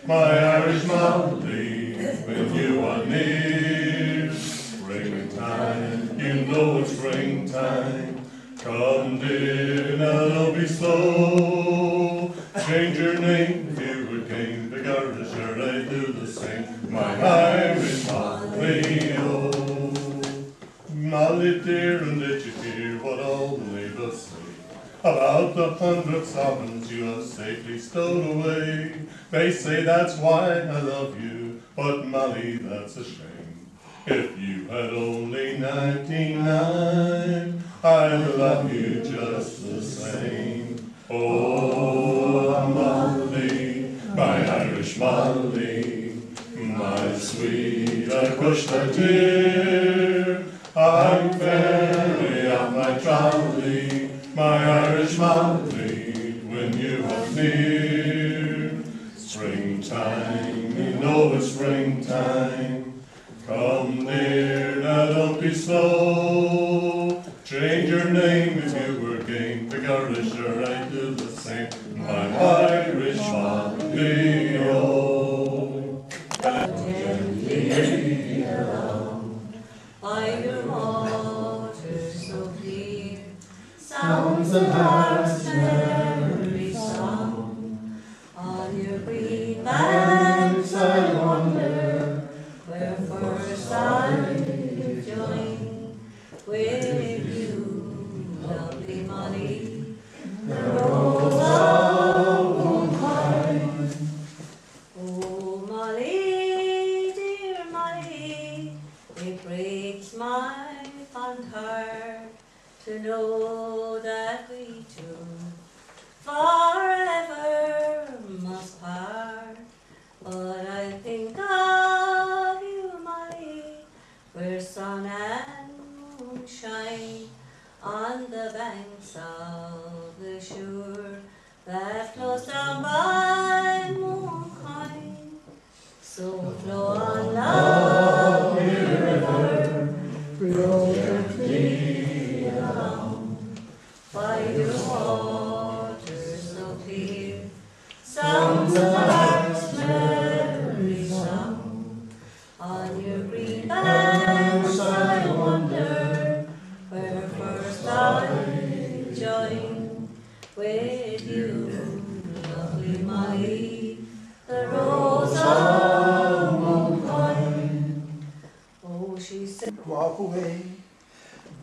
my Irish Molly, when you are near. Springtime, you know it's springtime. Come dear, now don't be slow. Change your name if you would game, because sure I do the same. My Irish Molly, oh. Molly dear, and did you hear what all the neighbors say about the 100 sovereigns you have safely stowed away? They say that's why I love you, but Molly, that's a shame. If you had only 99, I'd love you just the same. Oh, Molly, my Irish Molly, my sweet, I push the tear. I'm ferry off my trolley, my Irish Molly, when you are near. Springtime, you know it's springtime. Come near, now don't be slow. Change your name if you were game, because sure I do the same. My Irish Molly, oh. Gently around by your waters so clear, sounds of heart's memory song. On your green banks I wonder, where first I joined with you, lovely Molly, the rose of Seanchai. Oh, Molly, dear Molly, it breaks my fond heart to know that we two forever must part. But I think of you, Molly, where sun and moon shine on the banks of the shore that flows down by Mooncoin. So flow on, lovely river, flow gently along by your waters so clear, sounds of heart's memory song. On your green banks I wonder, where first I joined with you, lovely Molly, the rose of Mooncoin. Oh, she said, walk away,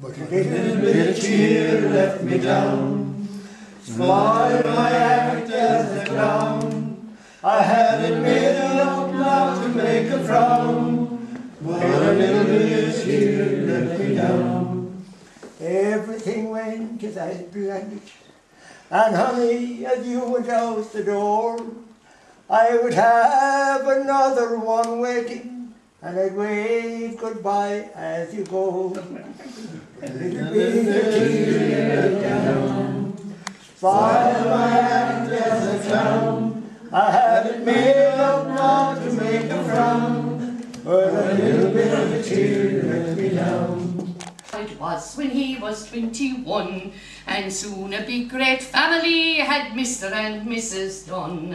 but a little bit of tear left me down. Smile my act as a clown. I had it made up not to make a frown, but a little bit of tear left me down. Everything went as I'd planned it, and honey, as you went out the door, I would have another one waiting, and I'd wave goodbye as you go. A little bit of tear left down. Smile my hand as a clown. I had it made up not to make a frown, but a little bit of a tear left me down. It was when he was 21, and soon a big great family had Mr. and Mrs. Dunn.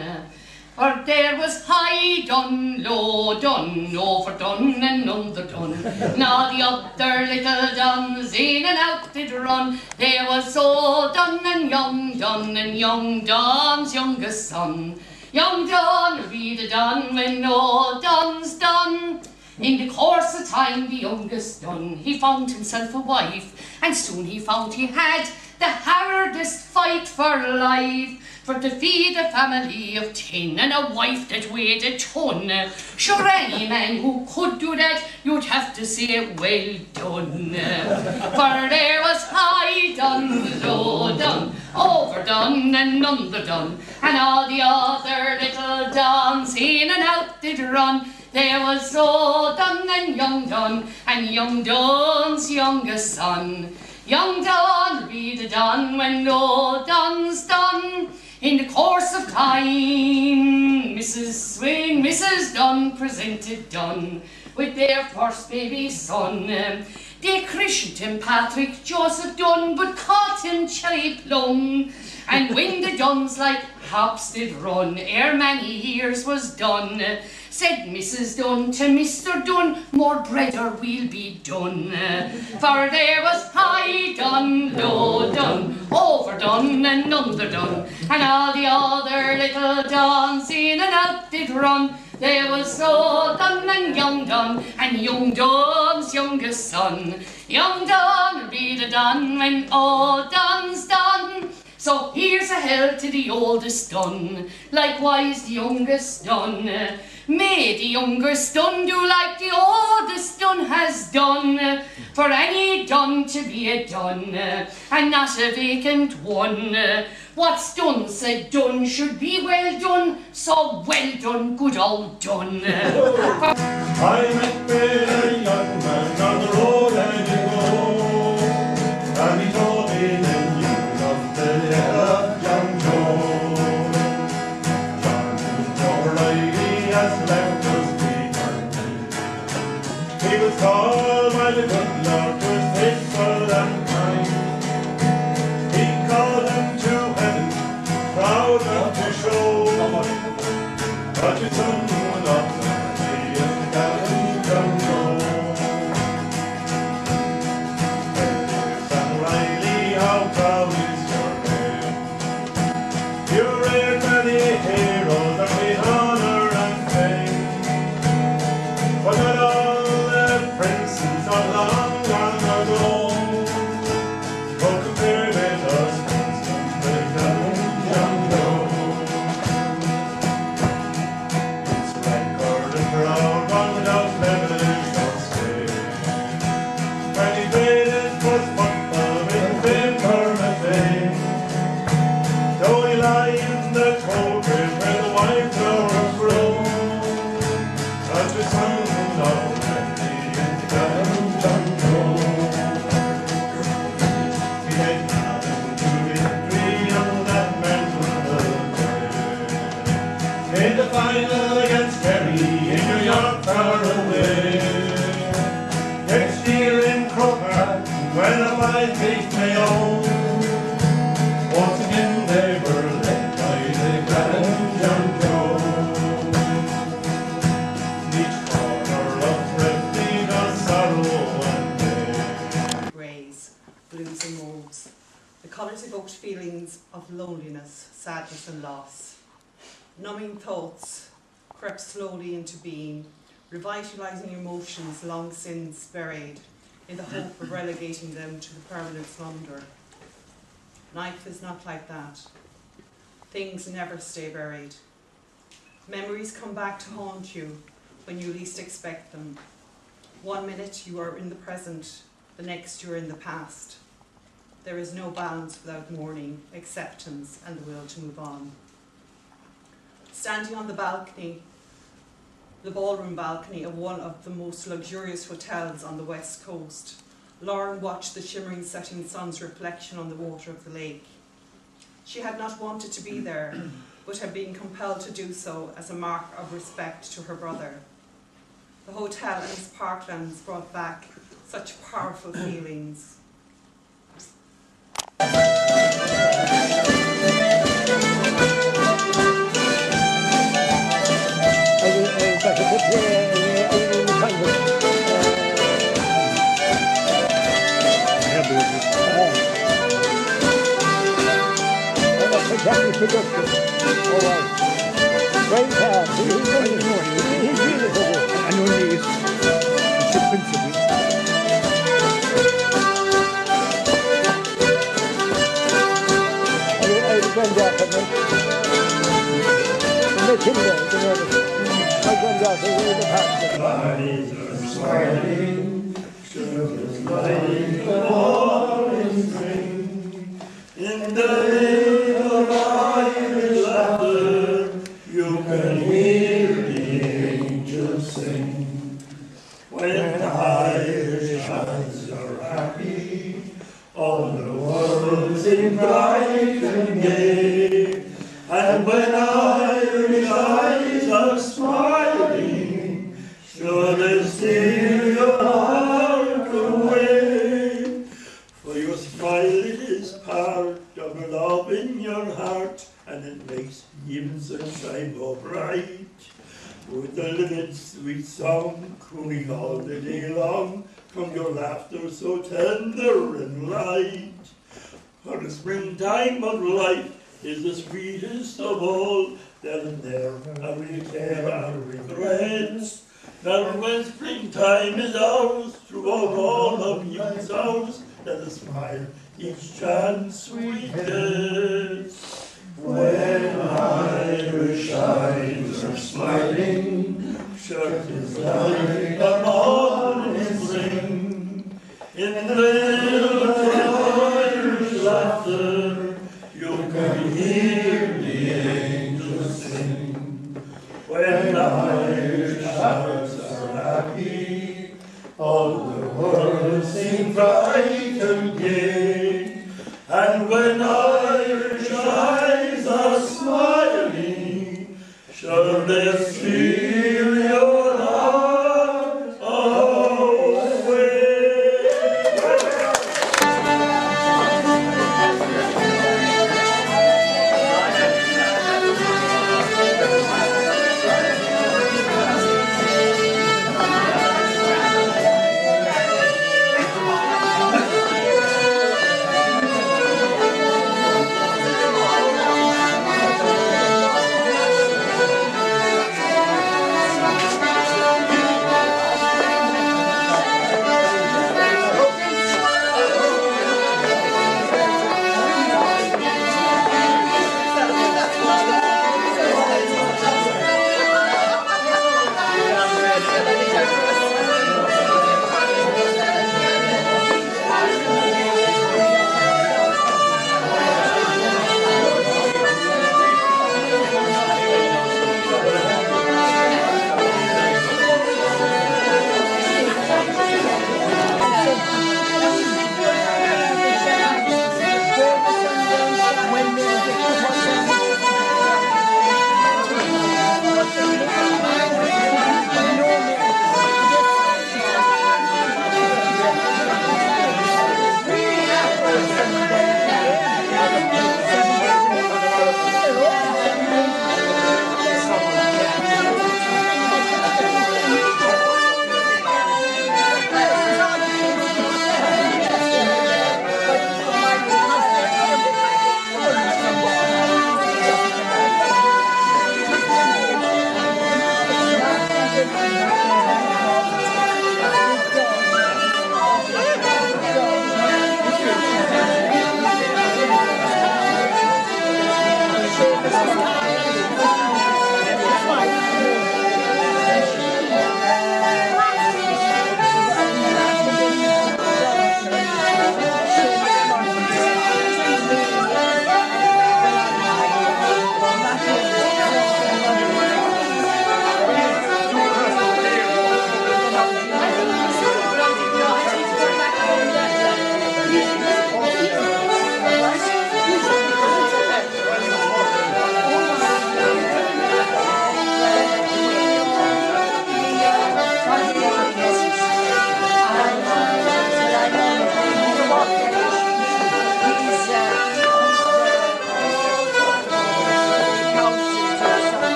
For there was high done, low done, overdone and underdone. Now the other little duns in and out did run. There was old Dun and young Don's youngest son. Young Don read a done when old Don's done. In the course of time the youngest Don, he found himself a wife, and soon he found he had the hardest fight for life. For to feed a family of 10 and a wife that weighed a ton. Sure, any man who could do that, you'd have to say well done. For there was high done, low done, overdone and underdone, and all the other little dons in and out did run. There was old Dun and young Don's youngest son. Young Don read a done when old Don's done. In the course of time, Mrs. Swain, Mrs. Dunn presented Dunn with their first baby son. They christened him Patrick Joseph Dunn, but called him Cherry Plum. And when the Duns like hops did run, ere many years was done, said Mrs. Dunn to Mr. Dunn, more breader will be done. For there was high done, low done, overdone and underdone, and all the other little Duns in and out did run. There was old Dun and young Dun, and young Dun's youngest son. Young Dun will be the Dun when old Dun's done. So here's a health to the oldest Dun, likewise the youngest Dun. May the youngest Dun do like the oldest Dun has done, for any Dun to be a Dun, and not a vacant one. What's done said done should be well done, so well done, good old Dun. I met with a young man on the road and ago, and he told me the news of the death of young Joe. John O'Reilly has left us behind. He was called by the good Lord, was faithful and kind. He called him to heaven, proud of to show, but his son would not. Feelings of loneliness, sadness and loss. Numbing thoughts crept slowly into being, revitalizing emotions long since buried in the hope of relegating them to the permanent slumber. Life is not like that. Things never stay buried. Memories come back to haunt you when you least expect them. 1 minute you are in the present, the next you are in the past. There is no balance without mourning, acceptance, and the will to move on. Standing on the balcony, the ballroom balcony of one of the most luxurious hotels on the west coast, Lauren watched the shimmering setting sun's reflection on the water of the lake. She had not wanted to be there, but had been compelled to do so as a mark of respect to her brother. The hotel and its parklands brought back such powerful feelings. Sure, this night, with the living sweet song crooning all the day long, from your laughter so tender and light. For the springtime of life is the sweetest of all, then there every care and regrets. Now when springtime is ours, throughout all of youth's hours, let us smile each chance we get. When Irish eyes are smiling, shirt is like a morning spring. In little Irish laughter, you can hear the angels sing. When Irish hearts are happy, all the world seems bright and gay. And when Irish eyes are smiling, sure they'll steal your heart away.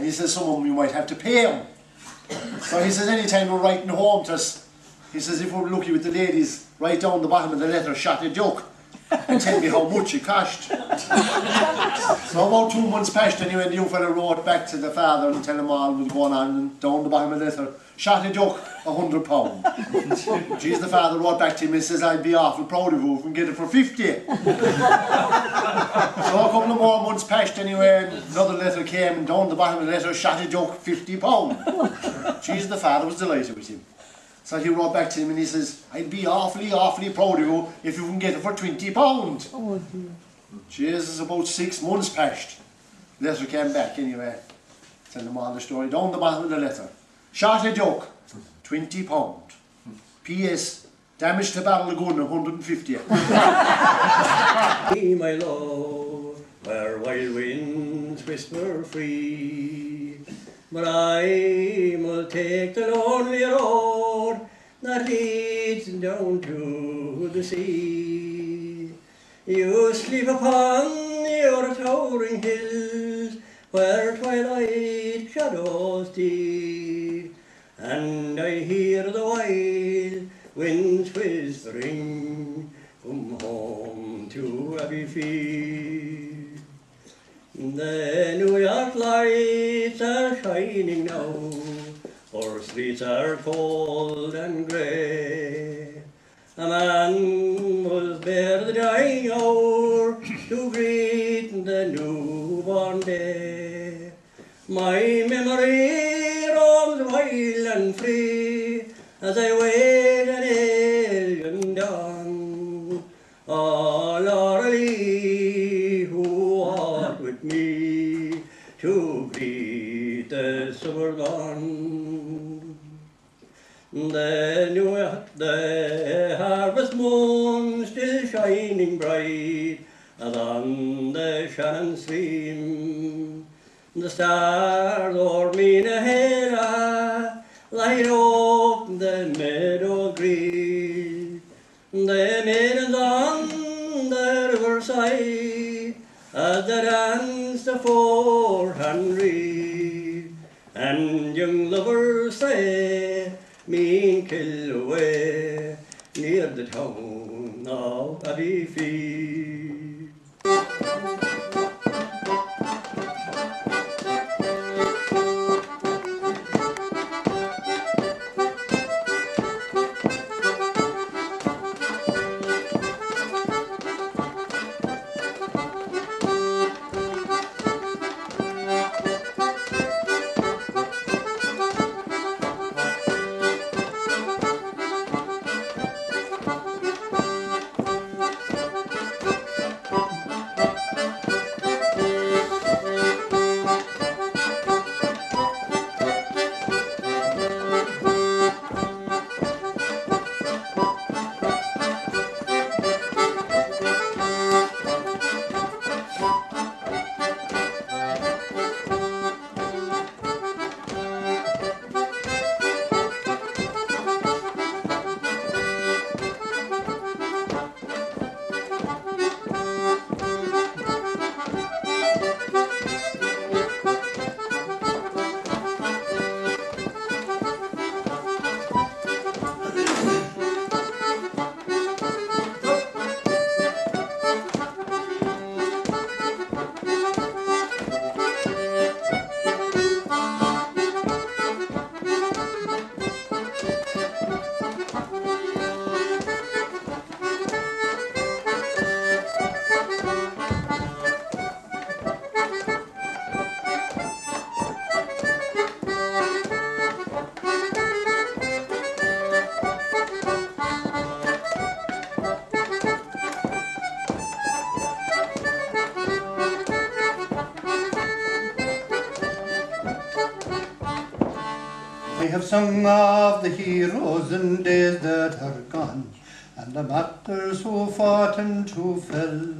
He says some of them you might have to pay them. So he says anytime we're writing home to us, he says if we're lucky with the ladies, write down the bottom of the letter, shot a joke, and tell me how much it cost. So about 2 months passed anyway, the young fella wrote back to the father and tell him all was going on, and down the bottom of the letter, shot a joke, £100. Jeez, the father wrote back to him and says, I'd be awful proud of you if we can get it for 50. So a couple of more months passed anyway, and another letter came, and down the bottom of the letter, shot a joke, £50. Jeez, the father was delighted with him. So he wrote back to him and he says, I'd be awfully proud of you if you can get it for £20. Oh dear. Jesus, about 6 months passed. Letter came back anyway. Tell them all the story. Down the bottom of the letter, shot a joke, £20. P.S. Damage to Ballaguna, 150. My love, where wild winds whisper free, but I will take the lonely road that leads down to the sea. You sleep upon your towering hills, where twilight shadows deep, and I hear the wild winds whispering, come home to Abbeyfield. The New York lights are shining now, our streets are cold and grey. A man was there the dying hour to greet the newborn day. My memory roams wild and free as I wait an alien dawn. Oh, Laura Lee, who art with me to greet the summer gone. The harvest moon still shining bright as on the Shannon stream. The stars o'er Minahela light up the meadow green. The maidens on the riverside as they dance the four-hand reed, and young lovers say, mean Kilaway, near the town of Abbeyfield. I have sung of the heroes and days that are gone, and the martyrs who fought and who fell.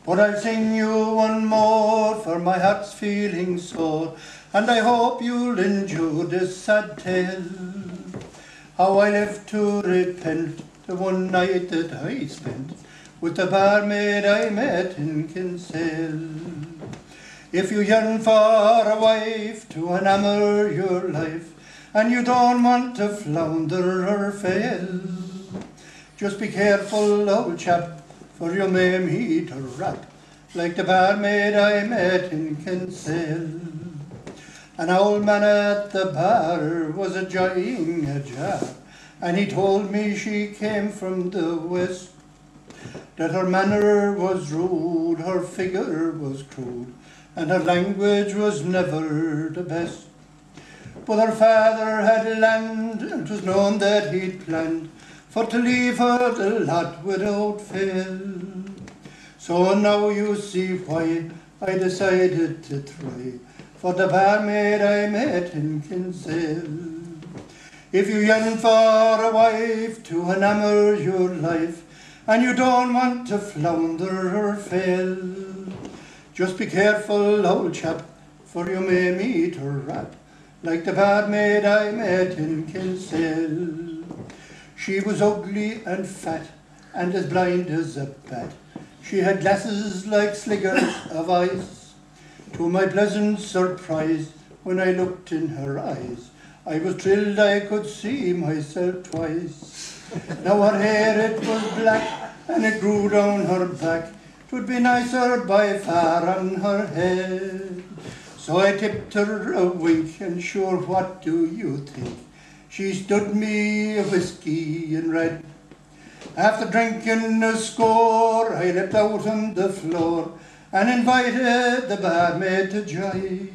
But I'll sing you one more, for my heart's feeling sore, and I hope you'll endure this sad tale. How I live to repent the one night that I spent with the barmaid I met in Kinsale. If you yearn for a wife to enamour your life, and you don't want to flounder or fail, just be careful, old chap, for you may meet a rat like the barmaid I met in Kinsale. An old man at the bar was enjoying a jar, and he told me she came from the west, that her manner was rude, her figure was crude, and her language was never the best. But her father had land, and 'twas known that he'd planned for to leave her the lot without fail. So now you see why I decided to try for the barmaid I met in Kinsale. If you yearn for a wife to enamour your life, and you don't want to flounder or fail, just be careful, old chap, for you may meet a rat, like the barmaid I met in Kinsale. She was ugly and fat, and as blind as a bat. She had glasses like sliggers of ice. To my pleasant surprise, when I looked in her eyes, I was thrilled I could see myself twice. Now her hair, it was black, and it grew down her back. 'Twould be nicer by far on her head. So I tipped her a wink, and sure, what do you think? She stood me a whiskey in red. After drinking a score, I leapt out on the floor and invited the barmaid to jive.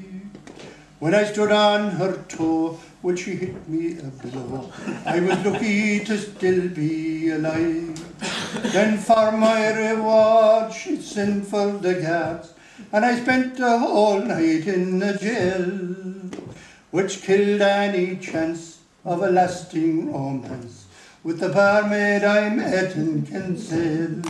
When I stood on her toe, well, she hit me a blow. I was lucky to still be alive. Then for my reward, she sent for the guards, and I spent the whole night in the jail, which killed any chance of a lasting romance with the barmaid I met in Kinsale.